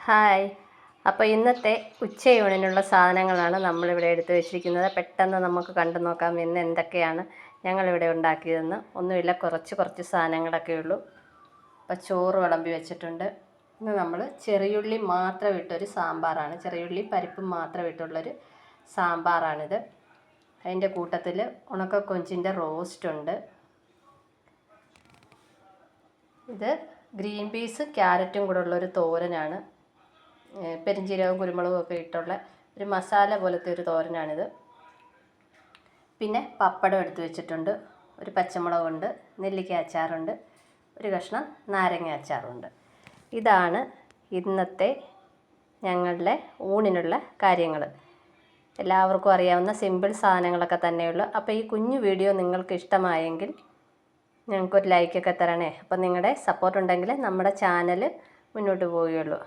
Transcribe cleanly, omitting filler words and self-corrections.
Hi. അപ്പോൾ ഇന്നത്തെ ഉച്ചയൂണിനുള്ള സാധനങ്ങളാണ് നമ്മളിവിടെ എടുത്തു വെച്ചിരിക്കുന്നത്. പെട്ടെന്ന് നമുക്ക് കണ്ടു നോക്കാം ഇന്ന് എന്തൊക്കെയാണ് ഞങ്ങളിവിടെ ഉണ്ടാക്കിയതെന്ന്. ഒന്നുമില്ല, കുറച്ച് സാധനങ്ങളൊക്കെ ഉള്ളൂ. അപ്പോൾ ചോറ് വിളമ്പി വെച്ചിട്ടുണ്ട്. ഇന്ന് നമ്മൾ ചെറിയുള്ളി മാത്രം ഇട്ടൊരു സാമ്പാറാണ്. ചെറിയുള്ളി പരിപ്പും മാത്രം ഇട്ടുള്ളൊരു സാമ്പാറാണിത്. അതിൻ്റെ കൂട്ടത്തിൽ ഉണക്കക്കൊഞ്ചിൻ്റെ റോസ്റ്റുണ്ട്. ഇത് ഗ്രീൻ പീസ് ക്യാരറ്റും കൂടെ ഉള്ളൊരു തോരനാണ്. പെരിഞ്ചീരകവും കുരുമുളകും ഒക്കെ ഇട്ടുള്ള ഒരു മസാല പോലത്തെ ഒരു തോരനാണിത്. പിന്നെ പപ്പടം എടുത്ത് വെച്ചിട്ടുണ്ട്, ഒരു പച്ചമുളകുണ്ട്, നെല്ലിക്ക അച്ചാറുണ്ട്, ഒരു കഷ്ണം നാരങ്ങ അച്ചാറുണ്ട്. ഇതാണ് ഇന്നത്തെ ഞങ്ങളുടെ ഊണിനുള്ള കാര്യങ്ങൾ. എല്ലാവർക്കും അറിയാവുന്ന സിമ്പിൾ സാധനങ്ങളൊക്കെ തന്നെയുള്ളൂ. അപ്പോൾ ഈ കുഞ്ഞു വീഡിയോ നിങ്ങൾക്ക് ഇഷ്ടമായെങ്കിൽ ഞങ്ങൾക്കൊരു ലൈക്കൊക്കെ തരണേ. അപ്പോൾ നിങ്ങളുടെ സപ്പോർട്ട് ഉണ്ടെങ്കിൽ നമ്മുടെ ചാനൽ മുന്നോട്ട് പോവുകയുള്ളൂ.